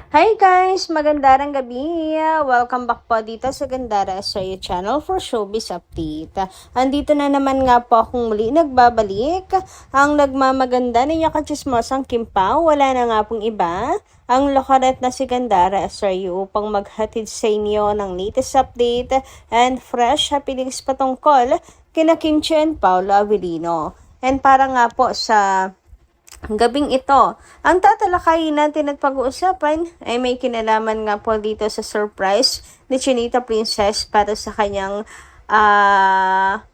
Hi guys! Magandang gabi! Welcome back po dito sa Gandara Asoya Channel for Showbiz Update. Andito na naman nga po akong muli nagbabalik. Ang nagmamaganda ninyo kachismosang Kim Pao, wala na nga pong iba. Ang lokaret na si Gandara Asoya upang maghatid sa inyo ng latest update and fresh happenings patungkol kina Kim Chiu and Paolo Avellino. And para nga po sa gabing ito, ang tatalakayin natin at pag-uusapan ay may kinalaman nga po dito sa surprise ni Chinita Princess para sa kanyang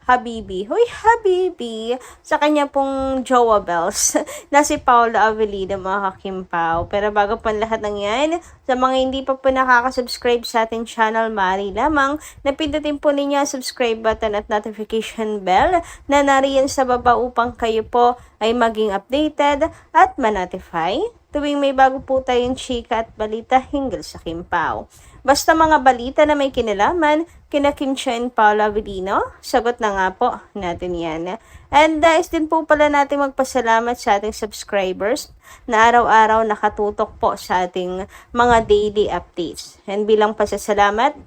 Habibi. Hoy, Habibi! Sa kanya pong Jowa Bells na si Paolo Avellino, mga kakimpaw. Pero bago pa lahat ng yan, sa mga hindi pa po nakaka-subscribe sa ating channel, maaari lamang napindutin po ninyo ang subscribe button at notification bell na nariyan sa baba upang kayo po ay maging updated at ma-notify tuwing may bago po tayong chika at balita hinggil sa Kimpao. Basta mga balita na may kinalaman, kina Kim Chiu and Paolo Avellino, sagot na nga po natin yan. And guys, din po pala natin magpasalamat sa ating subscribers na araw-araw nakatutok po sa ating mga daily updates. And bilang pasasalamat,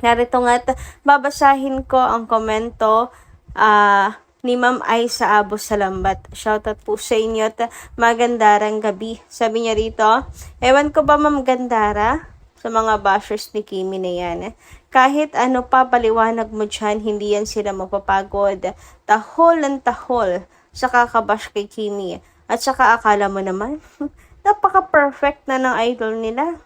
narito nga't babasahin ko ang komento ni Ma'am Aisa Abo Salambat. Shoutout po sa inyo at magandarang gabi. Sabi niya rito, ewan ko ba Ma'am Gandara? Sa mga bashers ni Kimi na yan. Kahit ano pa paliwanag mo dyan, hindi yan sila mapapagod. Tahol ng tahol sa kakabash kay Kimi. At saka akala mo naman, napaka-perfect na ng idol nila.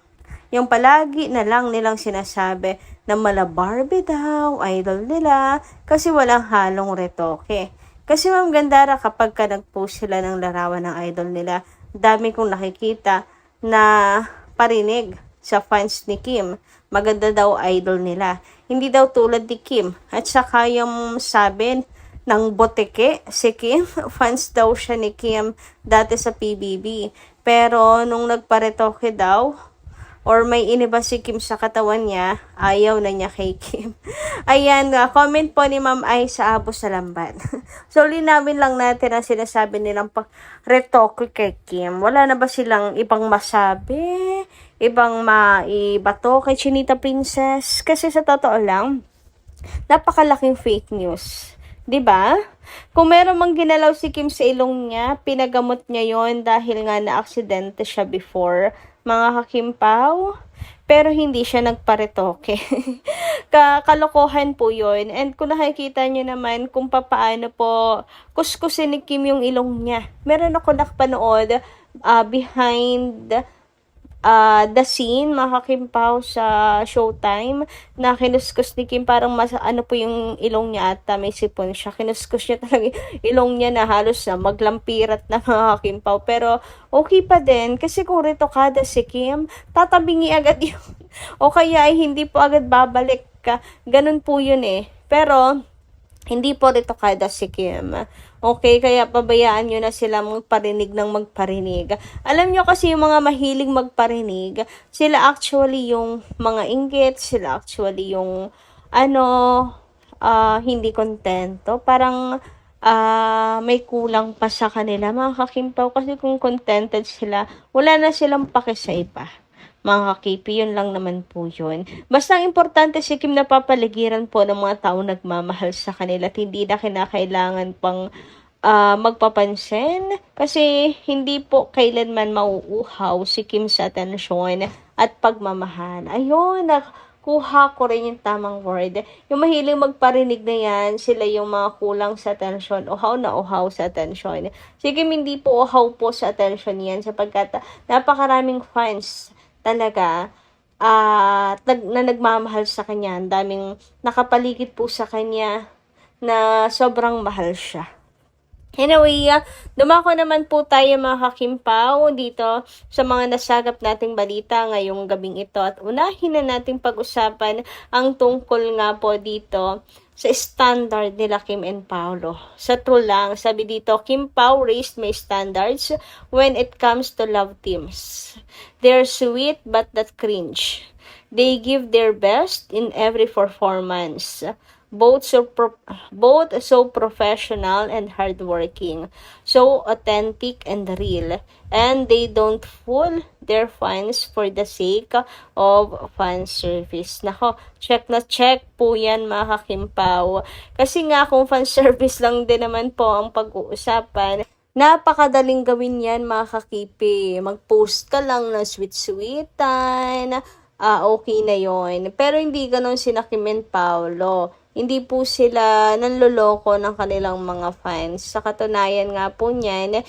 Yung palagi na lang nilang sinasabi na mala Barbie daw, idol nila, kasi walang halong retoke. Kasi Ma'am Gandara, kapag ka nag-post sila ng larawan ng idol nila, dami kong nakikita na parinig sa fans ni Kim. Maganda daw idol nila. Hindi daw tulad ni Kim. At saka yung sabi ng boteke, si Kim, fans daw siya ni Kim dati sa PBB. Pero nung nagparetoke daw, or may iniba si Kim sa katawan niya, ayaw na niya kay Kim. Ayan, comment po ni Ma'am Aisa Abo Salambat. So, linawin lang natin ang sinasabi nilang retoke kay Kim. Wala na ba silang ibang masabi? Ibang maibato kay Chinita Princess? Kasi sa totoo lang, napakalaking fake news. 'Di ba? Kung meron mang ginalaw si Kim sa ilong niya, pinagamot niya yon dahil nga na-aksidente siya before, mga kakimpaw. Pero hindi siya nagparetoke. Kalokohan po yun. And kung nakikita niyo naman kung paano po kuskusin ni Kim yung ilong niya. Meron ako nakapanood behind the scene, mga kakimpaw, sa Showtime, na kinuskus ni Kim, parang ano po yung ilong niya at may sipon siya. Kinuskus niya talaga ilong niya na halos na maglampirat na, mga kakimpaw. Pero okay pa din, kasi kung retokada si Kim, tatabingi agad yun. O kaya ay hindi po agad babalik ka. Ganun po yun eh. Pero hindi po retokada si Kim. Okay, kaya pabayaan nyo na sila magparinig ng magparinig. Alam nyo kasi yung mga mahilig magparinig, sila actually yung mga inggit, sila actually yung hindi kontento. Parang may kulang pa sa kanila, mga kakimpaw. Kasi kung contented sila, wala na silang pake sa iba. Mga kakipi, yun lang naman po yun. Basta ang importante si Kim, napapaligiran po ng mga taong nagmamahal sa kanila at hindi na kinakailangan pang magpapansin. Kasi hindi po kailanman mauuhaw si Kim sa atensyon at pagmamahal. Ayun, nakuha ko rin yung tamang word. Yung mahiling magparinig na yan, sila yung mga kulang sa atensyon. Uhaw na uhaw sa atensyon. Si Kim hindi po uhaw po sa atensyon yan sapagkat napakaraming fans talaga na nagmamahal sa kanya. Ang daming nakapaligid po sa kanya na sobrang mahal siya. Anyway, dumako naman po tayo, mga kakimpaw, dito sa mga nasagap nating balita ngayong gabing ito. At unahin na nating pag-usapan ang tungkol nga po dito sa standard nila Kim and Paolo. Sa true lang, sabi dito, Kim Pao raised my standards when it comes to love teams. They're sweet but not cringe. They give their best in every performance. both so professional and hardworking, so authentic and real, and they don't fool their fans for the sake of fan service. Nako, check na check po yan mga kakimpaw. Kasi nga kung fan service lang din naman po ang pag-uusapan, napakadaling gawin yan mga kakipi. Mag-post ka lang ng sweet-sweetan, okay na yon. Pero hindi ganon si Kim and Paolo. Hindi po sila nanloloko ng kanilang mga fans. Sa katunayan nga po niyan,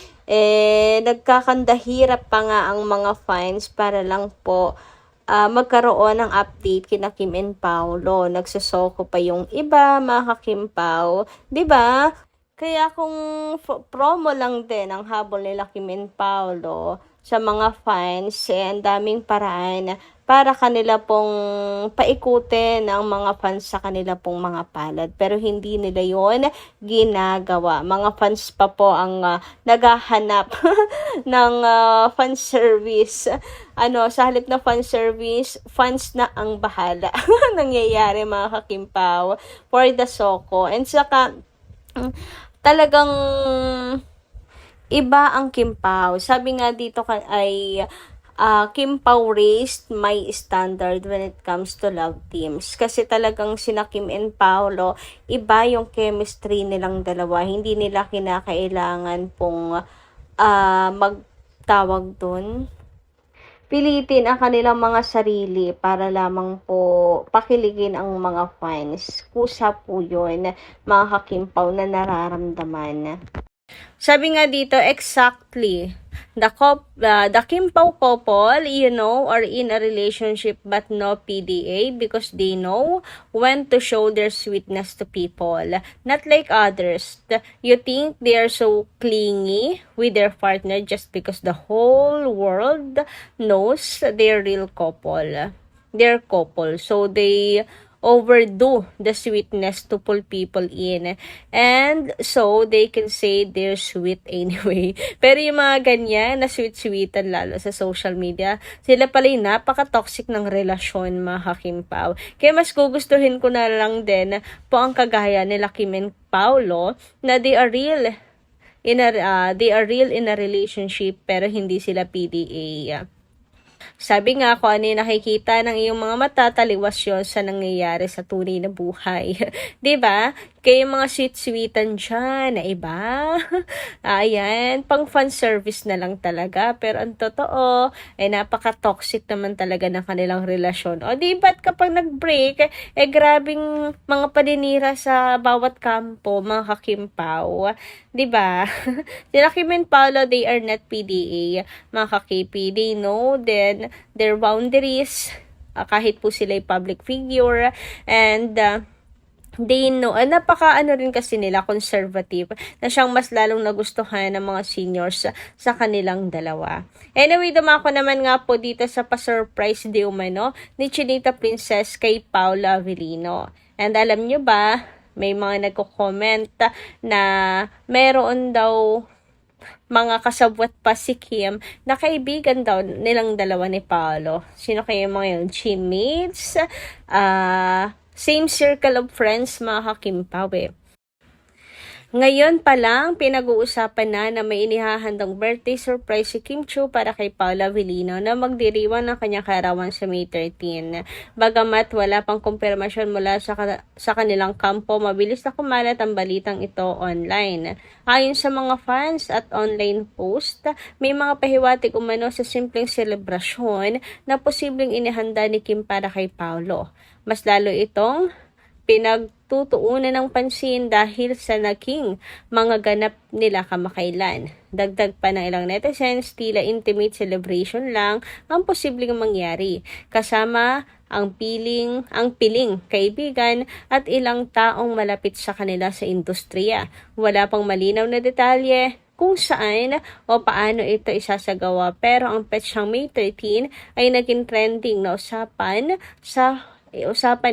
nagkakandahirap pa nga ang mga fans para lang po magkaroon ng update kina Kim and Paolo. Nagsosoko pa yung iba, mga kakimpaw. 'Di ba? Kaya kung promo lang din ang habol nila Kim and Paolo sa mga fans, ang daming paraan para kanila pong paikutin ang mga fans sa kanila pong mga palad. Pero hindi nila yon ginagawa. Mga fans pa po ang naghahanap ng fan service. Sa halip na fan service, fans na ang bahala. Nangyayari mga kakimpaw for the Soko. And saka, talagang iba ang Kimpaw. Sabi nga dito ay Kimpaw raised my standard when it comes to love teams. Kasi talagang sina Kim and Paolo, iba yung chemistry nilang dalawa. Hindi nila kinakailangan pong magtawag dun. Pilitin ang kanilang mga sarili para lamang po pakiligin ang mga fans. Kusa po yun, mga kakimpaw na nararamdaman. Sabi nga dito, exactly. The Kimpaw couple, are in a relationship but no PDA because they know when to show their sweetness to people. Not like others. You think they are so clingy with their partner just because the whole world knows they're real couple. They're couple. So they overdo the sweetness to pull people in. And so, they can say they're sweet anyway. Pero yung mga ganyan na sweet-sweetan lalo sa social media, sila pala yung napaka-toxic ng relasyon, mga kakimpaw. Kaya mas gugustuhin ko na lang din po ang kagaya nila Kim and Paolo na they are real in a relationship pero hindi sila PDA. Sabi nga, kung ano yung nakikita ng iyong mga mata, taliwas yun sa nangyayari sa tunay na buhay. 'Di ba? Kaya yung mga sweet-sweetan dyan na iba, ayan, pang fan service na lang talaga. Pero ang totoo, napaka-toxic naman talaga ng kanilang relasyon. O di ba't kapag nag-break, grabing mga paninira sa bawat kampo, mga kakimpaw. Di ba? Sila Kim and Paolo, they are not PDA, mga kakipi. They know then their boundaries, kahit po sila public figure, and they know, rin kasi nila, conservative, na siyang mas lalong nagustuhan ng mga seniors sa kanilang dalawa. Anyway, dumako naman nga po dito sa pa-surprise di umano ni Chinita Princess kay Paula Avellino. And alam nyo ba, may mga nagko-comment na meron daw mga kasabwat pa si Kim na kaibigan daw nilang dalawa ni Paolo. Sino kayo mga yun? Teammates? Same circle of friends, mga kakimpaw eh. Ngayon pa lang, pinag-uusapan na may inihahandang birthday surprise si Kim Chiu para kay Paula Avellino na magdiriwang ng kanyang kaarawan sa May 13. Bagamat wala pang kumpirmasyon mula sa kanilang kampo, mabilis na kumalat ang balitang ito online. Ayon sa mga fans at online post, may mga pahiwatig umano sa simpleng selebrasyon na posibleng inihanda ni Kim para kay Paolo. Mas lalo itong pinagtutuunan ng pansin dahil sa naging mga ganap nila kamakailan. Dagdag pa ng ilang netizens, tila intimate celebration lang ang posibleng mangyari, kasama ang piling kaibigan at ilang taong malapit sa kanila sa industriya. Wala pang malinaw na detalye kung saan o paano ito isasagawa, pero ang petsyang May 13 ay naging trending na usapan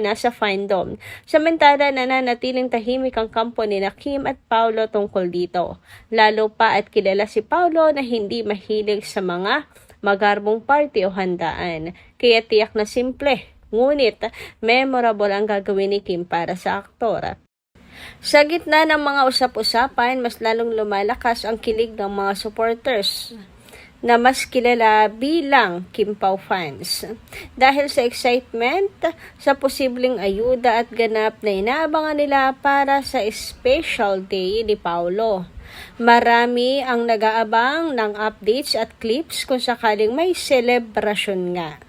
na sa fandom. Samantala, nananatiling tahimik ang kampo ni Kim at Paolo tungkol dito. Lalo pa at kilala si Paolo na hindi mahilig sa mga magarbong party o handaan. Kaya tiyak na simple Ngunit memorable ang gagawin ni Kim para sa aktor. Sa gitna ng mga usap-usapan, mas lalong lumalakas ang kilig ng mga supporters na mas kilala bilang Kim Pao fans. Dahil sa excitement sa posibleng ayuda at ganap na inaabangan nila para sa special day ni Paolo. Marami ang nag-aabang ng updates at clips kung sakaling may selebrasyon nga.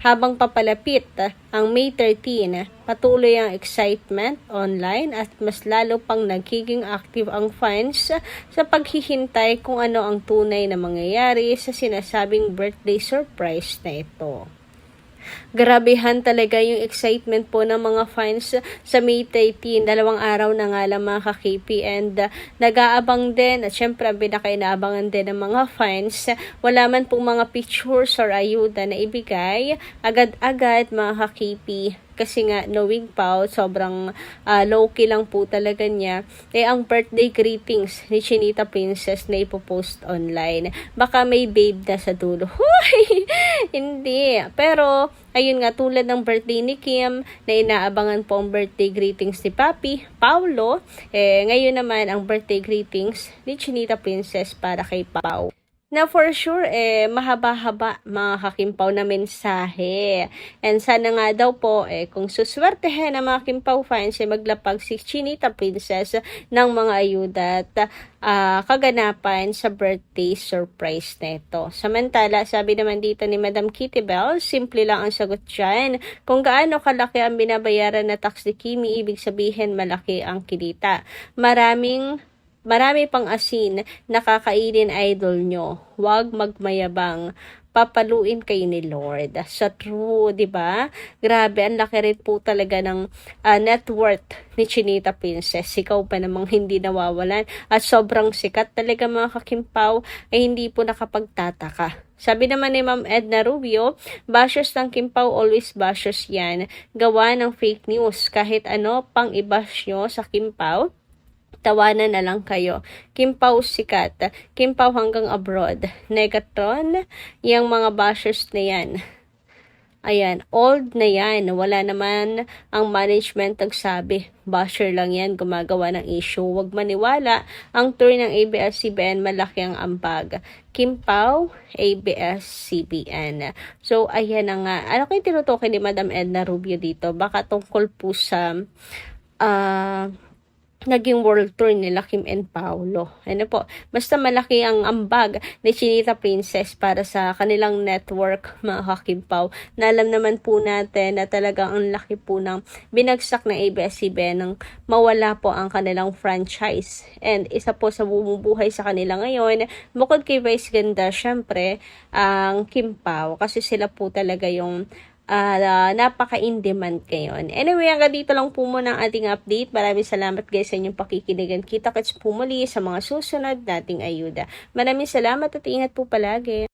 Habang papalapit ang May 13, patuloy ang excitement online at mas lalo pang nagiging active ang fans sa paghihintay kung ano ang tunay na mangyayari sa sinasabing birthday surprise na ito. Grabehan talaga yung excitement po ng mga fans sa May 13. 2 araw na nga lang mga ka-KP and nag-aabang din at syempre ang pinakainaabangan din ng mga fans. Wala man pong mga pictures or ayuda na ibigay agad-agad mga ka-KP. Kasi nga, knowing Pao, sobrang low-key lang po talaga niya. Ang birthday greetings ni Chinita Princess na ipopost online. Baka may babe na sa dulo. Huy! Hindi. Pero, ayun nga, tulad ng birthday ni Kim, na inaabangan po ang birthday greetings ni Papi, Paolo. Ngayon naman, ang birthday greetings ni Chinita Princess para kay Pao. Na for sure, mahaba-haba mga kakimpaw na mensahe. And sana nga daw po, kung suswertehin ang mga Kimpaw fans, maglapag si Chinita Princess ng mga ayuda at kaganapan sa birthday surprise nito. Samantala, sabi naman dito ni Madam Kitty Bell, simple lang ang sagot dyan. Kung gaano kalaki ang binabayaran na tax ni Kimi, ibig sabihin malaki ang kinita. Marami pang asin na kakainin idol nyo. Huwag magmayabang. Papaluin kayo ni Lord. Sa true, di ba? Grabe, ang laki rin po talaga ng net worth ni Chinita Princess. Ikaw pa namang hindi nawawalan. At sobrang sikat talaga mga kakimpaw ay hindi po nakapagtataka. Sabi naman ni Ma'am Edna Rubio, bashers ng Kimpaw always bashers yan. Gawa ng fake news. Kahit ano pang i-bash nyo sa Kimpaw, tawanan na lang kayo. Kimpaw sikat. Kimpaw hanggang abroad. Negatron, yung mga bashers na yan. Ayan, old na yan. Wala naman ang management nagsabi. Basher lang yan, gumagawa ng issue. Huwag maniwala. Ang tour ng ABS-CBN, malaki ang ambag. Kimpaw, ABS-CBN. So, ayan na nga. Ano kayo tinutukoy ni Madam Edna Rubio dito? Baka tungkol po sa naging world tour nila Kim and Paolo. Ano po, basta malaki ang ambag ni Chinita Princess para sa kanilang network, mga kakimpaw. Na alam naman po natin na talagang ang laki po ng binagsak ng ABS-CBN nang mawala po ang kanilang franchise. And isa po sa bumubuhay sa kanila ngayon, bukod kay Vice Ganda, syempre, ang Kimpaw. Kasi sila po talaga yung napaka-in-demand ngayon. Anyway, hanggang dito lang po muna ang ating update. Maraming salamat guys sa inyong pakikinigan. Kita-kits po muli sa mga susunod nating ayuda. Maraming salamat at ingat po palagi.